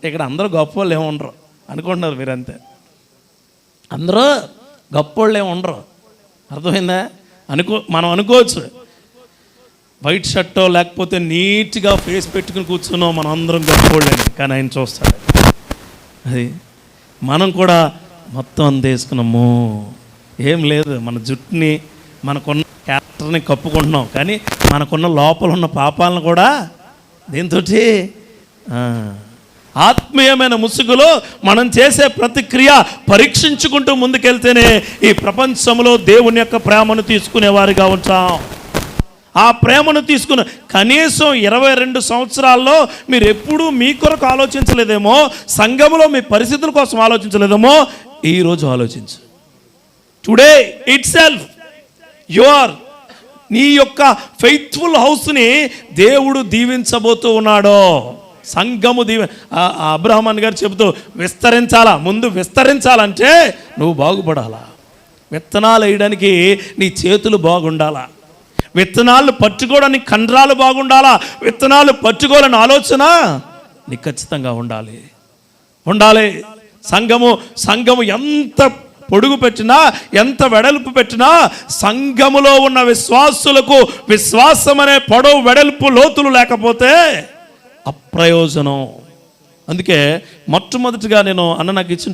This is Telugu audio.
ఇక్కడ అందరూ గొప్పవాళ్ళు ఏమి ఉండరు అనుకుంటున్నారు మీరంతే. అందరూ గొప్పవాళ్ళు ఏమి ఉండరు, అర్థమైందా? మనం అనుకోవచ్చు వైట్ షర్టో లేకపోతే నీట్గా ఫేస్ పెట్టుకుని కూర్చున్నాం మనం అందరం గొప్పవాళ్ళని, కానీ ఆయన చూస్తాడు. అది మనం కూడా మొత్తం అందేసుకున్నాము, ఏం లేదు, మన జుట్టుని మనకున్న క్యారెక్టర్ని కప్పుకుంటున్నాం, కానీ మనకున్న లోపల ఉన్న పాపాలను కూడా దీంతో ఆత్మీయమైన ముసుగులో మనం చేసే ప్రతిక్రియ పరీక్షించుకుంటూ ముందుకెళ్తేనే ఈ ప్రపంచంలో దేవుని యొక్క ప్రేమను తీసుకునేవారిగా ఉంటాం. ఆ ప్రేమను తీసుకున్న కనీసం 22 సంవత్సరాల్లో మీరు ఎప్పుడూ మీ కొరకు ఆలోచించలేదేమో, సంఘములో మీ పరిస్థితుల కోసం ఆలోచించలేదేమో, ఈరోజు ఆలోచించు. టుడే ఇట్ సెల్ఫ్ నీ యొక్క ఫెయిత్ఫుల్ హౌస్ని దేవుడు దీవించబోతూ ఉన్నాడో. సంఘము అబ్రహాం గారు చెబుతూ విస్తరించాలా, ముందు విస్తరించాలంటే నువ్వు బాగుపడాలా. విత్తనాలు వేయడానికి నీ చేతులు బాగుండాలా, విత్తనాలు పట్టుకోవడానికి కండరాలు బాగుండాలా, విత్తనాలు పట్టుకోవాలని ఆలోచన నీకు ఖచ్చితంగా ఉండాలి. సంఘము ఎంత పొడుగు పెట్టినా, ఎంత వెడల్పు పెట్టినా, సంఘములో ఉన్న విశ్వాసులకు విశ్వాసం అనే పొడవు వెడల్పు లోతులు లేకపోతే అప్రయోజనం. అందుకే మొట్టమొదటిగా నేను నాకు ఇచ్చిన